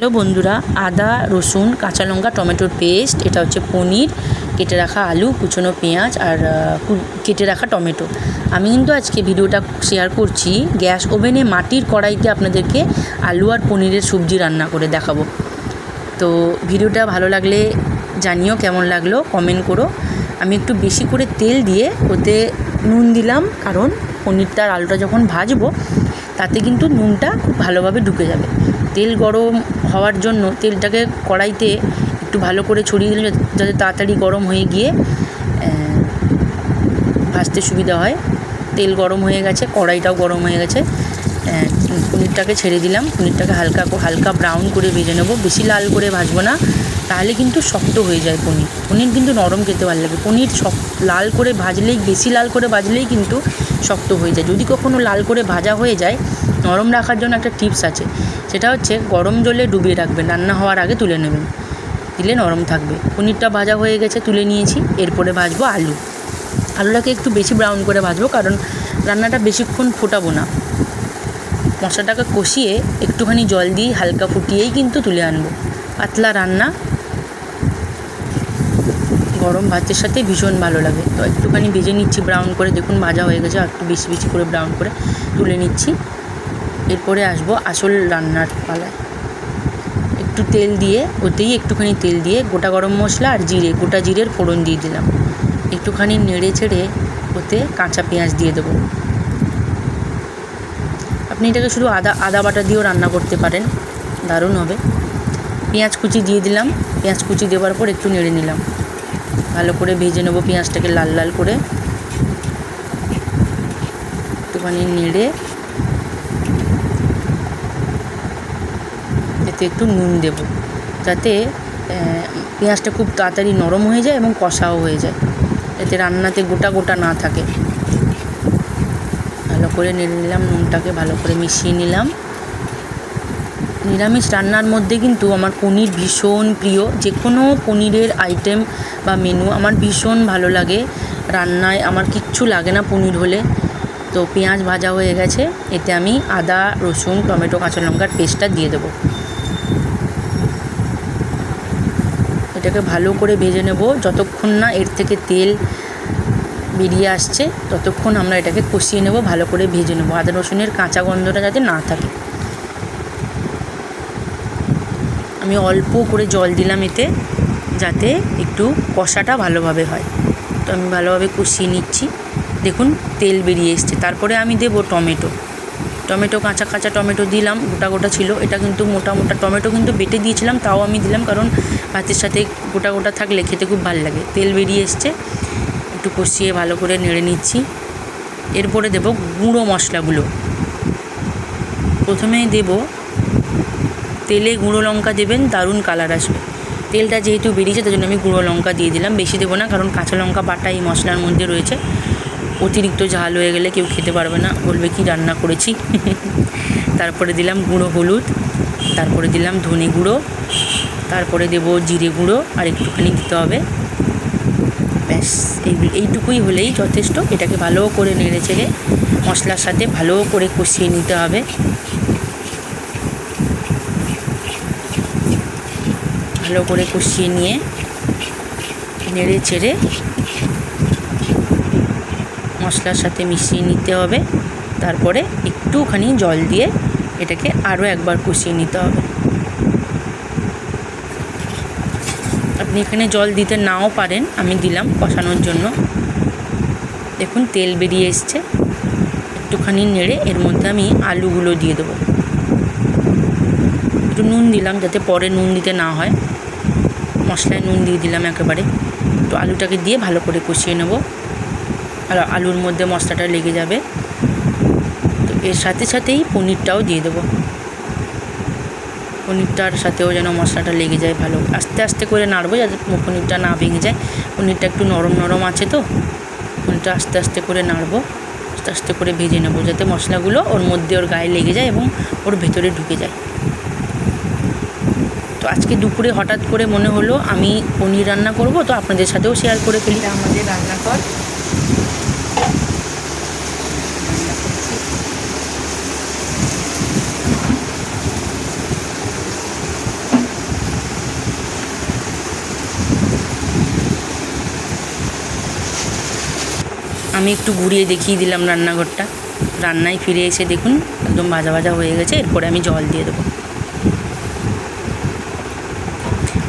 Hello বন্ধুরা, আদা রসুন কাঁচা লঙ্কা টমেটোর পেস্ট, এটা হচ্ছে পনির, কেটে রাখা আলু, কুচনো পেঁয়াজ আর কেটে রাখা টমেটো। আমি কিন্তু আজকে ভিডিওটা শেয়ার করছি গ্যাস ওভেনে মাটির কড়াইতে আপনাদেরকে আলু আর পনিরের সবজি রান্না করে দেখাবো। তো ভিডিওটা ভালো লাগলে জানিও কেমন লাগলো, কমেন্ট করো। আমি একটু বেশি করে তেল দিয়ে ওতে নুন দিলাম, কারণ পনিরটা আর আলুটা যখন ভাজবো তাতে কিন্তু নুনটা খুব ভালোভাবে ঢুকে যাবে। তেল গরম হওয়ার জন্য তেলটাকে কড়াইতে একটু ভালো করে ছড়িয়ে দিলে যাতে তাড়াতাড়ি গরম হয়ে গিয়ে ভাজতে সুবিধা হয়। তেল গরম হয়ে গেছে, কড়াইটাও গরম হয়ে গেছে। পনিরটাকে ছেড়ে দিলাম। পনিরটাকে হালকা ব্রাউন করে ভেজে নেবো, বেশি লাল করে ভাজবো না, তাহলে কিন্তু শক্ত হয়ে যায় পনির কিন্তু নরম খেতে ভালো লাগে। পনির লাল করে ভাজলেই, বেশি লাল করে ভাজলেই কিন্তু শক্ত হয়ে যায়। যদি কখনও লাল করে ভাজা হয়ে যায়, নরম রাখার জন্য একটা টিপস আছে, সেটা হচ্ছে গরম জলে ডুবিয়ে রাখবেন, রান্না হওয়ার আগে তুলে নেবেন, দিলে নরম থাকবে। পনিরটা ভাজা হয়ে গেছে, তুলে নিয়েছি। এরপরে ভাজবো আলুটাকে একটু বেশি ব্রাউন করে ভাজবো, কারণ রান্নাটা বেশিক্ষণ ফোটাবো না। মশলাটাকে কষিয়ে একটুখানি জল দিয়ে হালকা ফুটিয়েই কিন্তু তুলে আনবো। পাতলা রান্না গরম ভাতের সাথে ভীষণ ভালো লাগে। তো একটুখানি ভেজে নিচ্ছি ব্রাউন করে, দেখুন ভাজা হয়ে গেছে, একটু বেশি বেশি করে ব্রাউন করে তুলে নিচ্ছি। এরপরে আসবো আসল রান্নার পালায়। একটু তেল দিয়ে, ওতেই একটুখানি তেল দিয়ে গোটা গরম মশলা আর গোটা জিরের ফোড়ন দিয়ে দিলাম। একটুখানি নেড়ে ছেড়ে ওতে কাঁচা পেঁয়াজ দিয়ে দেবো। আপনি এটাকে শুধু আদা বাটা দিয়েও রান্না করতে পারেন, দারুণ হবে। পেঁয়াজ কুচি দিয়ে দিলাম। পেঁয়াজ কুচি দেওয়ার পর একটু নেড়ে নিলাম, ভালো করে ভেজে নেবো পেঁয়াজটাকে লাল লাল করে। একটুখানি নেড়ে এতে একটু নুন দেব, যাতে পেঁয়াজটা খুব তাড়াতাড়ি নরম হয়ে যায় এবং কষাও হয়ে যায়, এতে রান্নাতে গোটা গোটা না থাকে। ভালো করে নেড়ে নিলাম, নুনটাকে ভালো করে মিশিয়ে নিলাম। নিরামিষ রান্নার মধ্যে কিন্তু আমার পনির ভীষণ প্রিয়। যে কোনো পনিরের আইটেম বা মেনু আমার ভীষণ ভালো লাগে। রান্নায় আমার কিচ্ছু লাগে না পনির হলে। তো পেঁয়াজ ভাজা হয়ে গেছে, এতে আমি আদা রসুন টমেটো কাঁচা লঙ্কার পেস্টটা দিয়ে দেবো। এটাকে ভালো করে ভেজে নেব, যতক্ষণ না এর থেকে তেল বেরিয়ে আসছে ততক্ষণ আমরা এটাকে কষিয়ে নেব, ভালো করে ভেজে নেব, আদা রসুনের কাঁচা গন্ধটা যাতে না থাকে। আমি অল্প করে জল দিলাম এতে, যাতে একটু কষাটা ভালোভাবে হয়। তো আমি ভালোভাবে কষিয়ে নিচ্ছি। দেখুন তেল বেরিয়ে এসছে। তারপরে আমি দেব টমেটো কাঁচা টমেটো দিলাম, গোটা গোটা ছিল। এটা কিন্তু মোটা টমেটো কিন্তু বেটে দিয়েছিলাম, তাও আমি দিলাম, কারণ ভাতের সাথে গোটা থাকলে খেতে খুব ভালো লাগে। তেল বেরিয়ে এসছে, একটু কষিয়ে ভালো করে নেড়ে নিচ্ছি। এরপরে দেব গুঁড়ো মশলাগুলো। প্রথমেই দেব তেলে গুঁড়ো লঙ্কা দেবেন, দারুণ কালার আসবে। তেলটা যেহেতু বেরিয়েছে তার জন্য আমি গুঁড়ো লঙ্কা দিয়ে দিলাম, বেশি দেবো না, কারণ কাঁচা লঙ্কা বাটা এই মশলার মধ্যে রয়েছে। অতিরিক্ত ঝাল হয়ে গেলে কেউ খেতে পারবে না, বলবে কি রান্না করেছি। তারপরে দিলাম গুঁড়ো হলুদ, তারপরে দিলাম ধনে গুঁড়ো, তারপরে দেব জিরে গুঁড়ো, আর একটুখানি দিতে হবে। ব্যাস এইটুকুই হলেই যথেষ্ট। এটাকে ভালো করে নেড়ে চেড়ে মশলার সাথে ভালো করে কষিয়ে নিতে হবে। ভালো করে কষিয়ে নিয়ে নেড়ে চেড়ে মশলার সাথে মিশিয়ে নিতে হবে। তারপরে একটুখানি জল দিয়ে এটাকে আরও একবার কষিয়ে নিতে হবে। আপনি এখানে জল দিতে নাও পারেন, আমি দিলাম কষানোর জন্য। দেখুন তেল বেরিয়ে এসছে। একটুখানি নেড়ে এর মধ্যে আমি আলুগুলো দিয়ে দেবো। একটু নুন দিলাম, যাতে পরে নুন দিতে না হয়। মশলায় নুন দিয়ে দিলাম একেবারে। তো আলুটাকে দিয়ে ভালো করে কষিয়ে নেব, আর আলুর মধ্যে মশলাটা লেগে যাবে। তো এর সাথে সাথেই পনিরটাও দিয়ে দেবো। পনিরটার সাথেও যেন মশলাটা লেগে যায়, ভালো আস্তে আস্তে করে নাড়বো, যাতে পনিরটা না ভেঙে যায়। পনিরটা একটু নরম আছে, তো পনিরটা আস্তে আস্তে করে নাড়বো, আস্তে আস্তে করে ভেজে নেবো, যাতে মশলাগুলো ওর মধ্যে ওর গায়ে লেগে যায় এবং ওর ভেতরে ঢুকে যায়। তো আজকে দুপুরে হঠাৎ করে মনে হলো আমি পনির রান্না করব, তো আপনাদের সাথেও শেয়ার করে ফেলি। আমাদের রান্নাঘর, আমি একটু ঘুরিয়ে দেখিয়ে দিলাম রান্নাঘরটা। রান্নায় ফিরে এসে দেখুন একদম ভাজা ভাজা হয়ে গেছে। এরপরে আমি জল দিয়ে দেবো।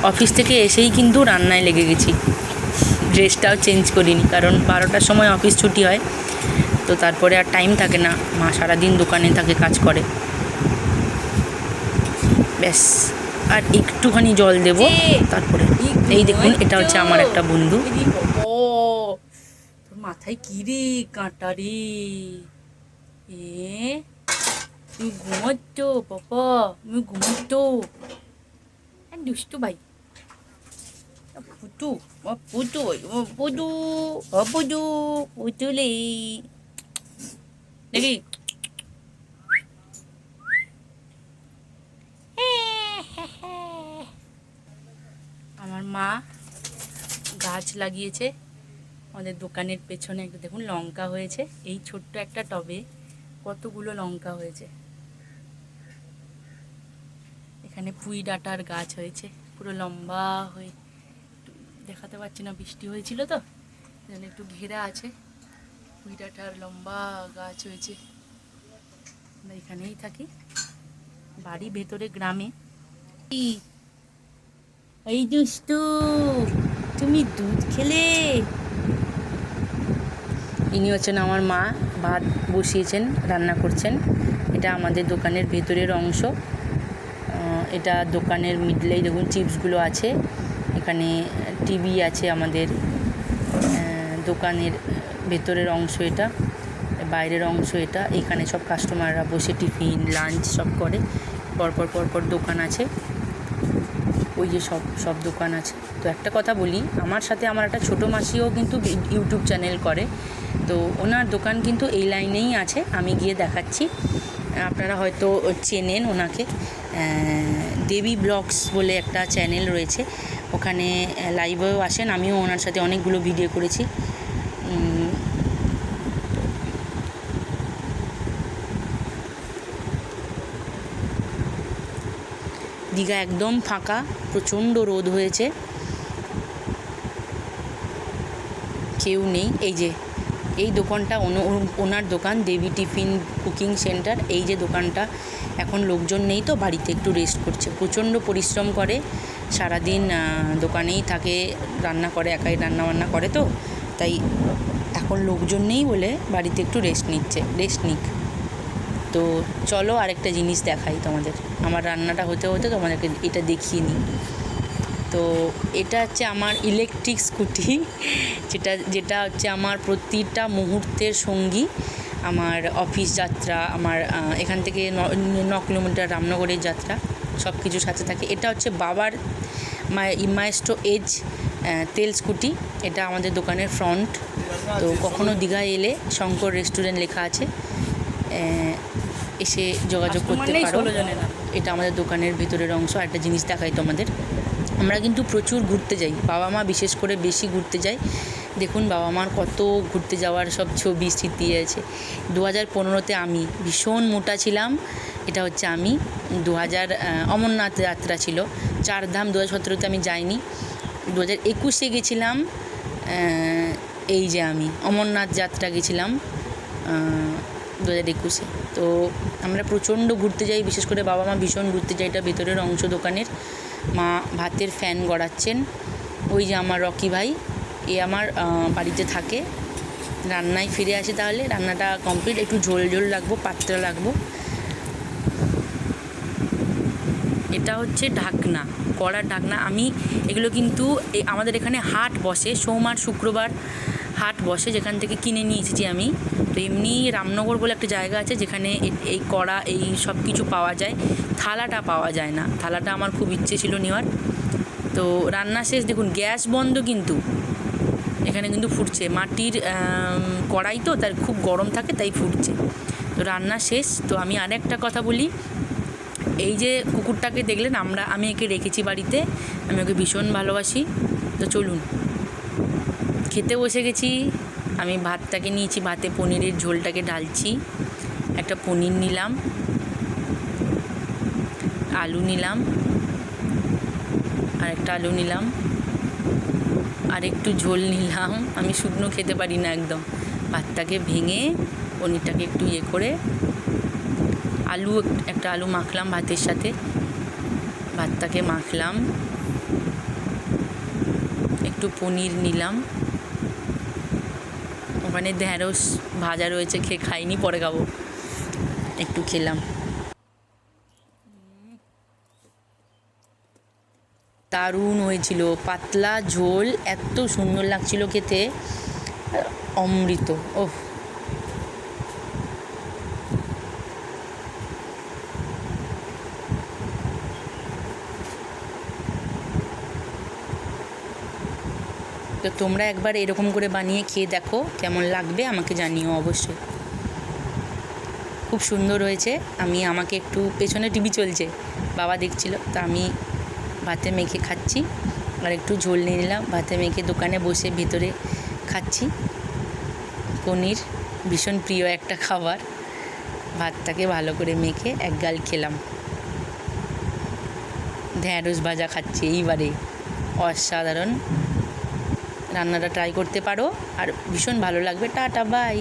অফিস থেকে এসেই কিন্তু রান্নায় লেগে গেছি, ড্রেসটাও চেঞ্জ করিনি, কারণ 12টার সময় অফিস ছুটি হয়, তো তারপরে আর টাইম থাকে না। মা সারাদিন দোকানে থাকে, কাজ করে। ব্যাস আর একটুখানি জল দেব, তারপরে এই দেখুন এটা হচ্ছে আমার একটা বন্ধু। তোর মাথায় কি রে কাঁটা রে, তুই ঘুমাচ্ছ পাপা, তুমি ঘুমাচ্ছ? দুষ্টু ভাই, পুটু পুটু পুটু পুটু পুটুলে দেখি। আমার মা গাছ লাগিয়েছে আমাদের দোকানের পেছনে। একটু দেখুন লঙ্কা হয়েছে, এই ছোট্ট একটা টবে কতগুলো লঙ্কা হয়েছে। এখানে পুঁই ডাঁটার গাছ হয়েছে, পুরো লম্বা হয়ে, দেখাতে পারছি না, বৃষ্টি হয়েছিল তো যেন একটু ঘেরা আছে। পুঁই ডাঁটার লম্বা গাছ হয়েছে। আমরা এখানেই থাকি, বাড়ি ভেতরে গ্রামে। এই দুষ্টু, তুমি দুধ খেলে? ইনি হচ্ছেন আমার মা, ভাত বসিয়েছেন, রান্না করছেন। এটা আমাদের দোকানের ভেতরের অংশ। এটা দোকানের মিডলেই দেখুন চিপসগুলো আছে। এখানে টিভি আছে আমাদের। দোকানের ভেতরের অংশ এটা, বাইরের অংশ এটা। এখানে সব কাস্টমাররা বসে টিফিন লাঞ্চ সব করে। পরপর পরপর দোকান আছে, ওই যে সব দোকান আছে। তো একটা কথা বলি, আমার সাথে আমার একটা ছোটো মাসিও কিন্তু ইউটিউব চ্যানেল করে, তো ওনার দোকান কিন্তু এই লাইনেই আছে। আমি গিয়ে দেখাচ্ছি, আপনারা হয়তো চেনেন ওনাকে। দেবী ব্লগস বলে একটা চ্যানেল রয়েছে, ওখানে লাইভেও আসেন। আমিও ওনার সাথে অনেকগুলো ভিডিও করেছি। দীঘা একদম ফাঁকা, প্রচণ্ড রোদ হয়েছে, কেউ নেই। এই যে এই দোকানটা ওনার দোকান, দেবী টিফিন কুকিং সেন্টার। এই যে দোকানটা, এখন লোকজন নেই তো বাড়িতে একটু রেস্ট করছে। প্রচণ্ড পরিশ্রম করে, সারাদিন দোকানেই থাকে, রান্না করে, একাই রান্নাবান্না করে, তো তাই এখন লোকজন নেই বলে বাড়িতে একটু রেস্ট নিক। তো চলো আরেকটা জিনিস দেখাই তোমাদের। আমার রান্নাটা হতে হতে তোমাদেরকে এটা দেখিয়ে নিই। তো এটা হচ্ছে আমার ইলেকট্রিক স্কুটি, যেটা হচ্ছে আমার প্রতিটা মুহূর্তের সঙ্গী। আমার অফিস যাত্রা, আমার এখান থেকে 9 কিলোমিটার রামনগরের যাত্রা, সব কিছুর সাথে থাকে। এটা হচ্ছে বাবার মাইস্ট্রো এজ তেল স্কুটি। এটা আমাদের দোকানের ফ্রন্ট। তো কখনো দীঘায় এলে শঙ্কর রেস্টুরেন্ট লেখা আছে, এসে যোগাযোগ করতে পারো। এটা আমাদের দোকানের ভিতরের অংশ। একটা জিনিস দেখাই তোমাদের, আমরা কিন্তু প্রচুর ঘুরতে যাই, বাবা মা বিশেষ করে বেশি ঘুরতে যাই। দেখুন বাবা মার কত ঘুরতে যাওয়ার সব ছবি স্মৃতি আছে। 2015-তে আমি ভীষণ মোটা ছিলাম, এটা হচ্ছে আমি। 2000 অমরনাথ যাত্রা ছিল, 4 ধাম। 2017-তে আমি যাইনি, 2021-এ গেছিলাম। এই যে আমি অমরনাথ যাত্রা গেছিলাম 2021-এ। তো আমরা প্রচণ্ড ঘুরতে যাই, বিশেষ করে বাবা মা ভীষণ ঘুরতে যাই। এটা ভেতরের অংশ দোকানের। মা ভাতের ফ্যান গড়াচ্ছেন। ওই যে আমার রকি ভাই, এ আমার বাড়িতে থাকে, রান্নায় ফিরে আসে। তাহলে রান্নাটা কমপ্লিট, একটু ঝোল লাগবো, পাতলা লাগবো। এটা হচ্ছে ঢাকনা, কড়ার ঢাকনা। আমি এগুলো কিন্তু আমাদের এখানে হাট বসে, সোম আর শুক্রবার হাট বসে, যেখান থেকে কিনে নিয়ে এসেছি আমি। তো এমনি রামনগর বলে একটা জায়গা আছে, যেখানে এই কড়া এই সব কিছু পাওয়া যায়, থালাটা পাওয়া যায় না। থালাটা আমার খুব ইচ্ছে ছিল নেওয়ার। তো রান্না শেষ, দেখুন গ্যাস বন্ধ, কিন্তু এখানে কিন্তু ফুটছে। মাটির কড়াই তো, তার খুব গরম থাকে, তাই ফুটছে। তো রান্না শেষ। তো আমি আরেকটা কথা বলি, এই যে কুকুরটাকে দেখলেন, আমি একে রেখেছি বাড়িতে, আমি ওকে ভীষণ ভালোবাসি। তো চলুন, খেতে বসে গেছি। আমি ভাতটাকে নিয়েছি, ভাতে পনিরের ঝোলটাকে ঢালছি। একটা পনির নিলাম, আলু নিলাম, আর একটা আলু নিলাম, আর একটু ঝোল নিলাম। আমি শুকনো খেতে পারি না একদম, ভাতটাকে ভেঙে পনিরটাকে একটু ইয়ে করে একটা আলু মাখলাম ভাতের সাথে, ভাতটাকে মাখলাম, একটু পনির নিলাম, ওখানে ঢ্যাঁড়স ভাজা রয়েছে, খেয়ে খাইনি, পরে খাবো, একটু খেলাম। দারুণ হয়েছিল, পাতলা ঝোল, এত সুন্দর লাগছিল খেতে, অমৃত। ওহ, তো তোমরা একবার এরকম করে বানিয়ে খেয়ে দেখো, কেমন লাগবে আমাকে জানিও অবশ্যই। খুব সুন্দর হয়েছে। আমাকে একটু পেছনে টিভি চলছে, বাবা দেখছিল, তা আমি ভাতে মেখে খাচ্ছি, আর একটু ঝোল নিয়ে নিলাম, ভাতে মেখে দোকানে বসে ভেতরে খাচ্ছি। পনির ভীষণ প্রিয় একটা খাবার, ভাতটাকে ভালো করে মেখে এক গাল খেলাম, ঢ্যাঁড়স ভাজা খাচ্ছি এইবারে। অসাধারণ, রান্নাটা ট্রাই করতে পারো আর ভীষণ ভালো লাগবে। Tata, by.